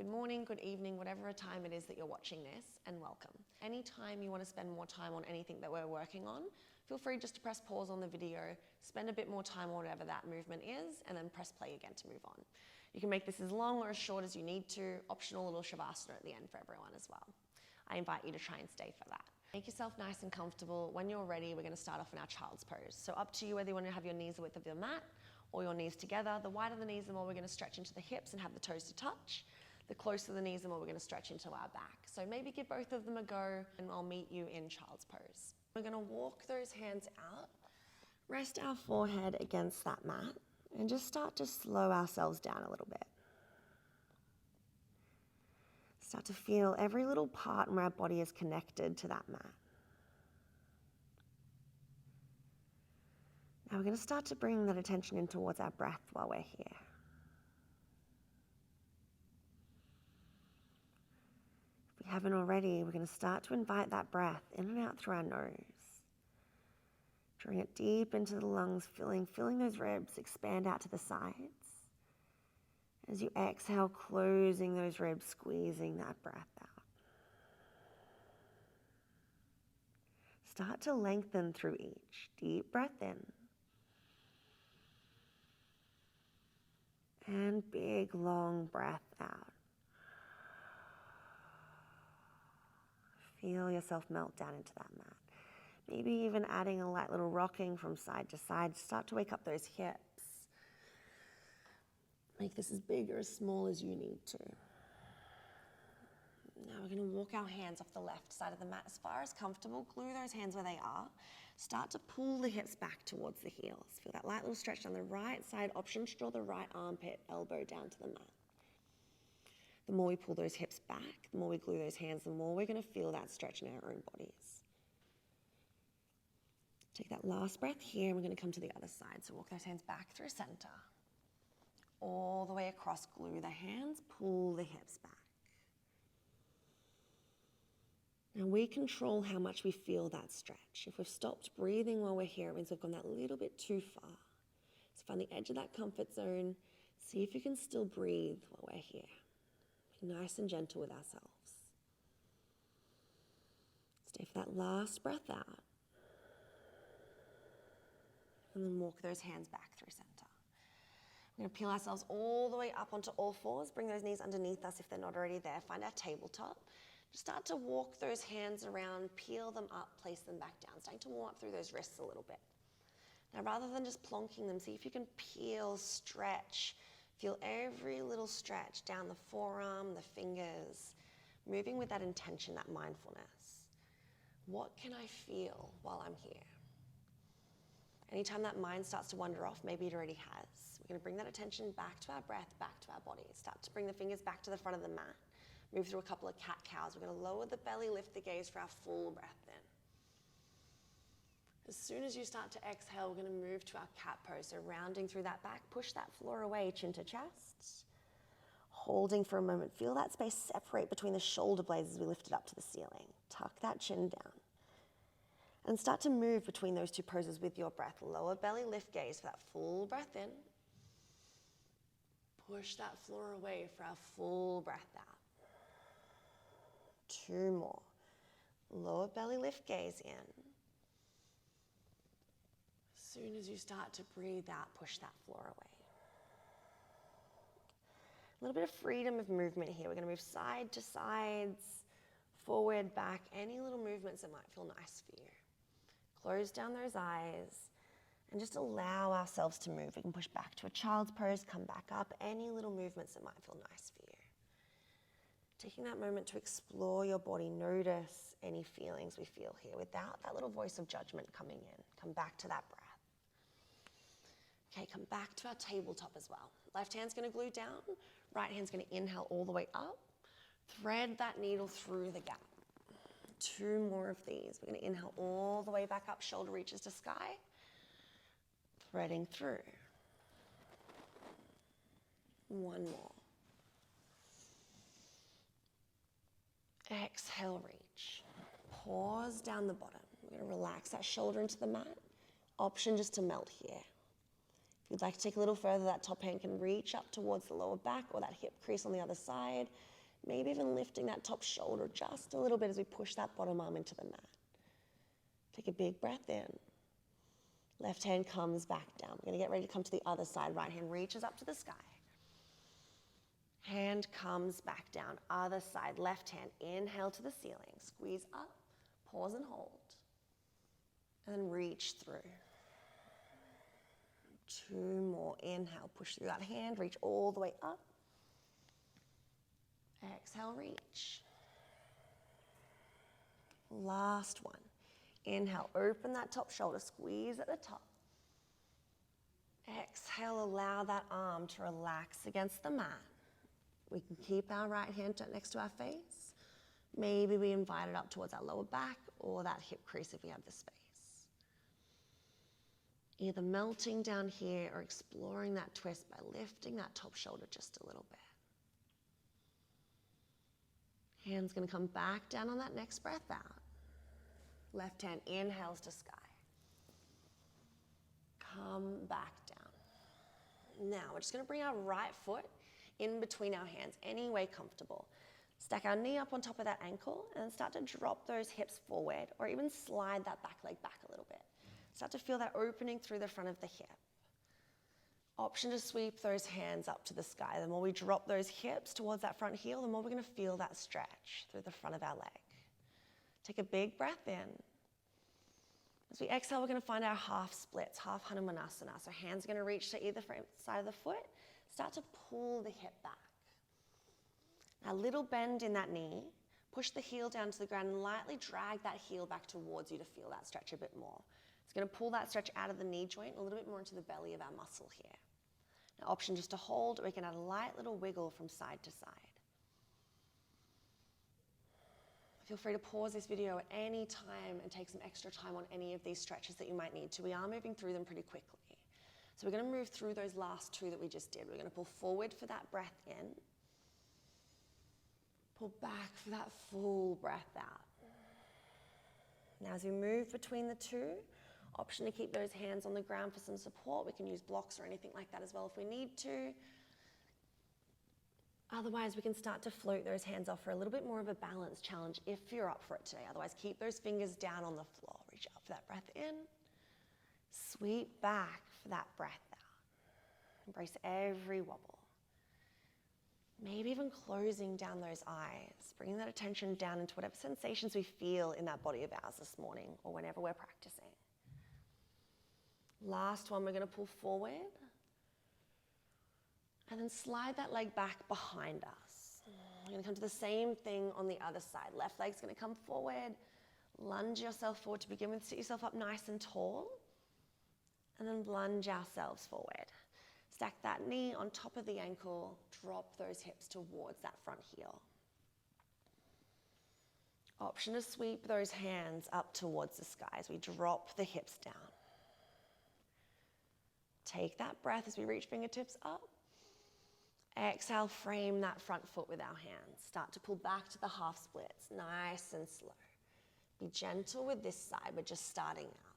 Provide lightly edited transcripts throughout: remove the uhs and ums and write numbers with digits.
Good morning, good evening, whatever time it is that you're watching this, and welcome. Anytime you want to spend more time on anything that we're working on, feel free just to press pause on the video, spend a bit more time on whatever that movement is, and then press play again to move on. You can make this as long or as short as you need to, optional little shavasana at the end for everyone as well. I invite you to try and stay for that. Make yourself nice and comfortable. When you're ready, we're going to start off in our child's pose. So up to you whether you want to have your knees the width of your mat or your knees together. The wider the knees, the more we're going to stretch into the hips and have the toes to touch. The closer the knees, the more we're going to stretch into our back. So maybe give both of them a go and I'll meet you in child's pose. We're going to walk those hands out, rest our forehead against that mat and just start to slow ourselves down a little bit. Start to feel every little part where our body is connected to that mat. Now we're going to start to bring that attention in towards our breath while we're here. If we haven't already, we're going to start to invite that breath in and out through our nose. Drawing it deep into the lungs, filling those ribs, expand out to the sides. As you exhale, closing those ribs, squeezing that breath out. Start to lengthen through each. Deep breath in. And big, long breath out. Feel yourself melt down into that mat. Maybe even adding a light little rocking from side to side. Start to wake up those hips. Make this as big or as small as you need to. Now we're going to walk our hands off the left side of the mat as far as comfortable. Glue those hands where they are. Start to pull the hips back towards the heels. Feel that light little stretch down the right side. Option to draw the right armpit, elbow down to the mat. The more we pull those hips back, the more we glue those hands, the more we're going to feel that stretch in our own bodies. Take that last breath here and we're going to come to the other side. So walk those hands back through center. All the way across, glue the hands, pull the hips back. Now we control how much we feel that stretch. If we've stopped breathing while we're here, it means we've gone that little bit too far. So find the edge of that comfort zone. See if you can still breathe while we're here. Be nice and gentle with ourselves. Stay for that last breath out. And then walk those hands back through center. We're going to peel ourselves all the way up onto all fours. Bring those knees underneath us if they're not already there. Find our tabletop. Just start to walk those hands around, peel them up, place them back down. Starting to warm up through those wrists a little bit. Now rather than just plonking them, see if you can peel, stretch. Feel every little stretch down the forearm, the fingers. Moving with that intention, that mindfulness. What can I feel while I'm here? Anytime that mind starts to wander off, maybe it already has. We're going to bring that attention back to our breath, back to our body. Start to bring the fingers back to the front of the mat. Move through a couple of cat-cows. We're going to lower the belly, lift the gaze for our full breath in. As soon as you start to exhale, we're going to move to our cat pose. So rounding through that back, push that floor away, chin to chest. Holding for a moment. Feel that space separate between the shoulder blades as we lift it up to the ceiling. Tuck that chin down. And start to move between those two poses with your breath. Lower belly, lift gaze for that full breath in. Push that floor away for our full breath out. 2 more. Lower belly, lift gaze in. As soon as you start to breathe out, push that floor away. A little bit of freedom of movement here. We're going to move side to sides, forward, back, any little movements that might feel nice for you. Close down those eyes and just allow ourselves to move. We can push back to a child's pose, come back up, any little movements that might feel nice for you. Taking that moment to explore your body, notice any feelings we feel here without that little voice of judgment coming in. Come back to that breath. Okay, come back to our tabletop as well. Left hand's going to glue down, right hand's going to inhale all the way up. Thread that needle through the gap. 2 more of these. We're going to inhale all the way back up, shoulder reaches to sky. Threading through. 1 more. Exhale, reach. Pause down the bottom. We're going to relax that shoulder into the mat. Option just to melt here. If you'd like to take a little further, that top hand can reach up towards the lower back or that hip crease on the other side. Maybe even lifting that top shoulder just a little bit as we push that bottom arm into the mat. Take a big breath in. Left hand comes back down. We're going to get ready to come to the other side. Right hand reaches up to the sky. Hand comes back down. Other side, left hand, inhale to the ceiling. Squeeze up, pause and hold. And then reach through. 2 more. Inhale, push through that hand, reach all the way up. Exhale, reach. Last one. Inhale, open that top shoulder, squeeze at the top. Exhale, allow that arm to relax against the mat. We can keep our right hand next to our face. Maybe we invite it up towards our lower back or that hip crease if we have the space. Either melting down here or exploring that twist by lifting that top shoulder just a little bit. Hand's going to come back down on that next breath out. Left hand inhales to sky. Come back down. Now we're just going to bring our right foot in between our hands, any way comfortable. Stack our knee up on top of that ankle and then start to drop those hips forward or even slide that back leg back a little bit. Start to feel that opening through the front of the hip. Option to sweep those hands up to the sky. The more we drop those hips towards that front heel, the more we're going to feel that stretch through the front of our leg. Take a big breath in. As we exhale, we're going to find our half splits, half Hanumanasana. So hands are going to reach to either side of the foot. Start to pull the hip back. A little bend in that knee. Push the heel down to the ground and lightly drag that heel back towards you to feel that stretch a bit more. It's going to pull that stretch out of the knee joint a little bit more into the belly of our muscle here. Now, option just to hold, or we can add a light little wiggle from side to side. Feel free to pause this video at any time and take some extra time on any of these stretches that you might need to. We are moving through them pretty quickly. So we're going to move through those last 2 that we just did. We're going to pull forward for that breath in. Pull back for that full breath out. Now as we move between the 2, option to keep those hands on the ground for some support. We can use blocks or anything like that as well if we need to. Otherwise, we can start to float those hands off for a little bit more of a balance challenge if you're up for it today. Otherwise, keep those fingers down on the floor. Reach up for that breath in. Sweep back for that breath out. Embrace every wobble. Maybe even closing down those eyes, bringing that attention down into whatever sensations we feel in that body of ours this morning or whenever we're practicing. Last one, we're going to pull forward and then slide that leg back behind us. We're going to come to the same thing on the other side. Left leg's going to come forward, lunge yourself forward to begin with, sit yourself up nice and tall, and then lunge ourselves forward. Stack that knee on top of the ankle, drop those hips towards that front heel. Option to sweep those hands up towards the sky as we drop the hips down. Take that breath as we reach fingertips up. Exhale, frame that front foot with our hands. Start to pull back to the half splits, nice and slow. Be gentle with this side, we're just starting out.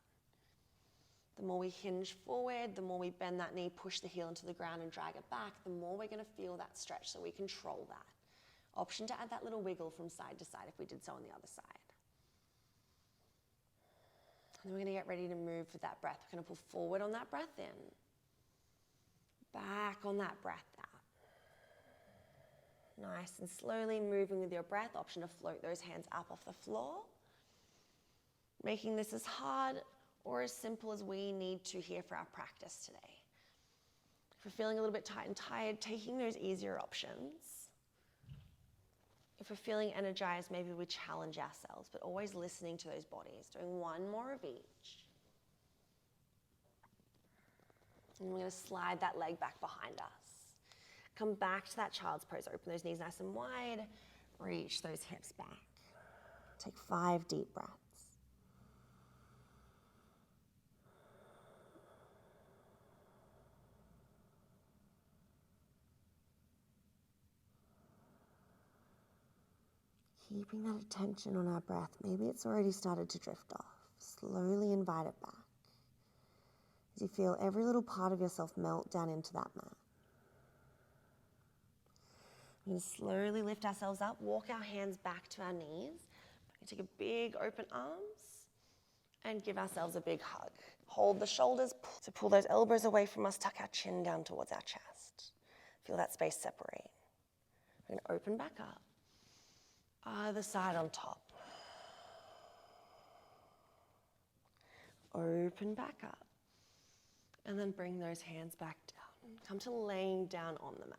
The more we hinge forward, the more we bend that knee, push the heel into the ground and drag it back, the more we're going to feel that stretch, so we control that. Option to add that little wiggle from side to side if we did so on the other side. And then we're going to get ready to move with that breath. We're going to pull forward on that breath in. Back on that breath out. Nice and slowly moving with your breath. Option to float those hands up off the floor. Making this as hard or as simple as we need to here for our practice today. If we're feeling a little bit tight and tired, taking those easier options. If we're feeling energized, maybe we challenge ourselves, but always listening to those bodies, doing 1 more of each. And we're going to slide that leg back behind us. Come back to that child's pose. Open those knees nice and wide. Reach those hips back. Take 5 deep breaths. Keeping that attention on our breath. Maybe it's already started to drift off. Slowly invite it back. As you feel every little part of yourself melt down into that mat. We're going to slowly lift ourselves up, walk our hands back to our knees. Take a big open arms and give ourselves a big hug. Hold the shoulders, so pull those elbows away from us, tuck our chin down towards our chest. Feel that space separate. We're going to open back up. Other side on top. Open back up. And then bring those hands back down. Come to laying down on the mat.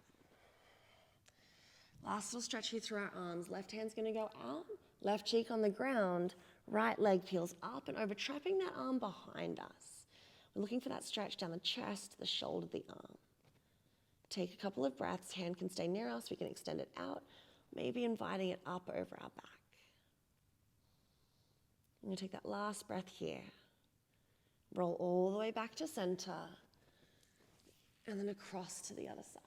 Last little stretch here through our arms. Left hand's going to go out, left cheek on the ground, right leg peels up and over, trapping that arm behind us. We're looking for that stretch down the chest, the shoulder, the arm. Take a couple of breaths. Hand can stay near us. We can extend it out, maybe inviting it up over our back. I'm going to take that last breath here. Roll all the way back to center and then across to the other side.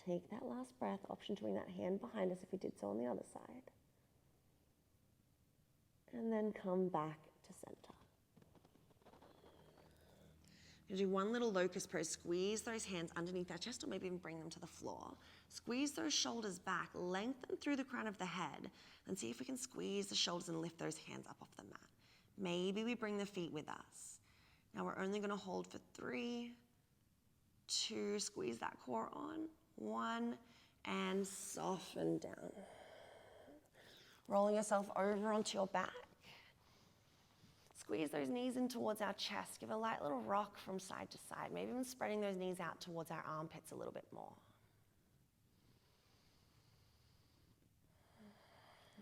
Take that last breath, option to bring that hand behind us if we did so on the other side. And then come back to center. We're going to do one little locust pose. Squeeze those hands underneath our chest or maybe even bring them to the floor. Squeeze those shoulders back, lengthen through the crown of the head, and see if we can squeeze the shoulders and lift those hands up off the mat. Maybe we bring the feet with us. Now we're only going to hold for 3, 2, squeeze that core on, 1, and soften down. Rolling yourself over onto your back. Squeeze those knees in towards our chest. Give a light little rock from side to side. Maybe even spreading those knees out towards our armpits a little bit more.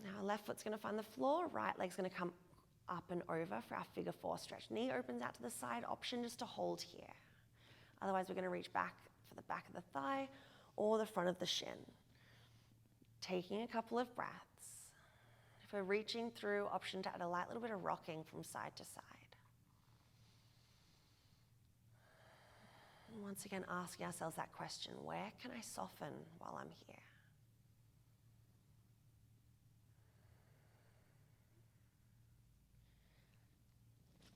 Now our left foot's going to find the floor. Right leg's going to come up and over for our figure 4 stretch. Knee opens out to the side. Option just to hold here. Otherwise, we're going to reach back for the back of the thigh or the front of the shin. Taking a couple of breaths. If we're reaching through, option to add a light little bit of rocking from side to side. And once again, asking ourselves that question, where can I soften while I'm here?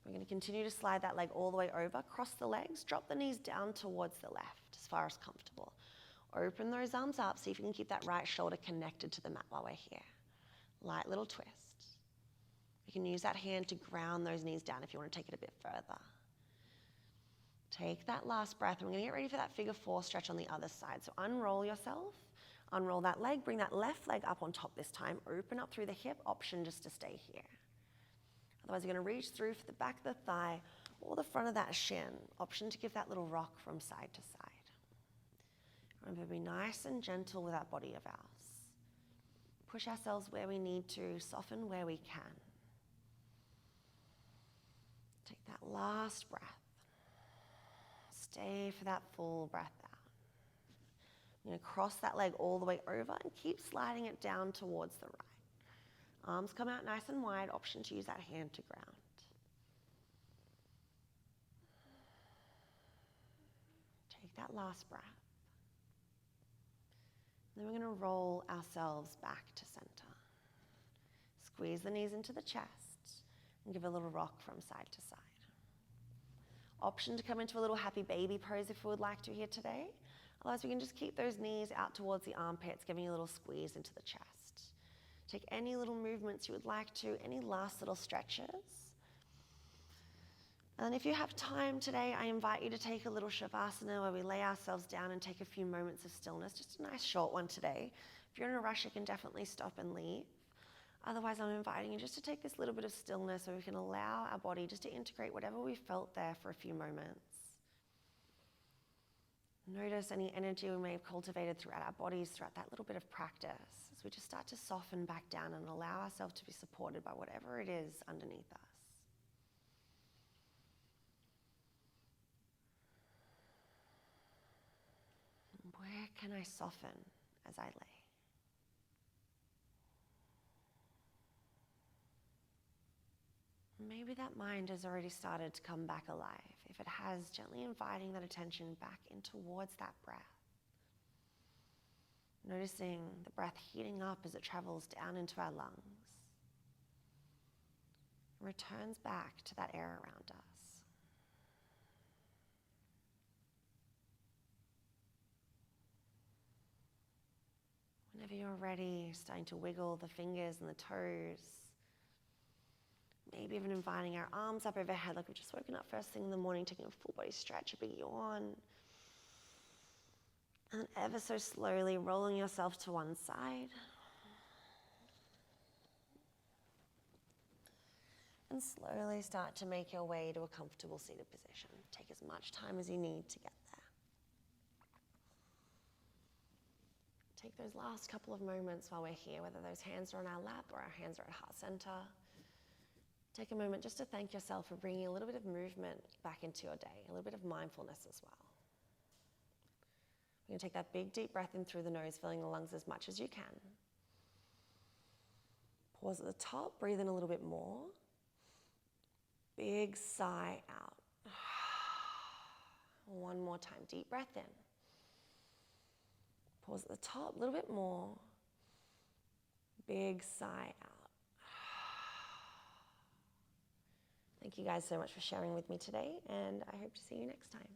We're going to continue to slide that leg all the way over, cross the legs, drop the knees down towards the left as far as comfortable. Open those arms up, see if you can keep that right shoulder connected to the mat while we're here. Light little twist. You can use that hand to ground those knees down if you want to take it a bit further. Take that last breath, and we're going to get ready for that figure 4 stretch on the other side. So unroll yourself, unroll that leg, bring that left leg up on top this time, open up through the hip, option just to stay here. Otherwise, you're going to reach through for the back of the thigh or the front of that shin, option to give that little rock from side to side. Remember, be nice and gentle with that body of ours. Push ourselves where we need to, soften where we can. Take that last breath. Stay for that full breath out. I'm going to cross that leg all the way over and keep sliding it down towards the right. Arms come out nice and wide, option to use that hand to ground. Take that last breath. Then we're going to roll ourselves back to center. Squeeze the knees into the chest and give a little rock from side to side. Option to come into a little happy baby pose if we would like to here today. Otherwise, we can just keep those knees out towards the armpits, giving you a little squeeze into the chest. Take any little movements you would like to, any last little stretches. And if you have time today, I invite you to take a little shavasana where we lay ourselves down and take a few moments of stillness, just a nice short one today. If you're in a rush, you can definitely stop and leave. Otherwise, I'm inviting you just to take this little bit of stillness so we can allow our body just to integrate whatever we felt there for a few moments. Notice any energy we may have cultivated throughout our bodies, throughout that little bit of practice, as we just start to soften back down and allow ourselves to be supported by whatever it is underneath us. Where can I soften as I lay? Maybe that mind has already started to come back alive. If it has, gently inviting that attention back in towards that breath. Noticing the breath heating up as it travels down into our lungs. returns back to that air around us. Whenever you're ready, starting to wiggle the fingers and the toes. Maybe even inviting our arms up overhead like we've just woken up first thing in the morning, taking a full body stretch, a big yawn. And then ever so slowly rolling yourself to one side. And slowly start to make your way to a comfortable seated position. Take as much time as you need to get there. Take those last couple of moments while we're here, whether those hands are on our lap or our hands are at heart center. Take a moment just to thank yourself for bringing a little bit of movement back into your day, a little bit of mindfulness as well. You're going to take that big deep breath in through the nose, filling the lungs as much as you can. Pause at the top, breathe in a little bit more. Big sigh out. One more time, deep breath in. Pause at the top, a little bit more. Big sigh out. Thank you guys so much for sharing with me today, and I hope to see you next time.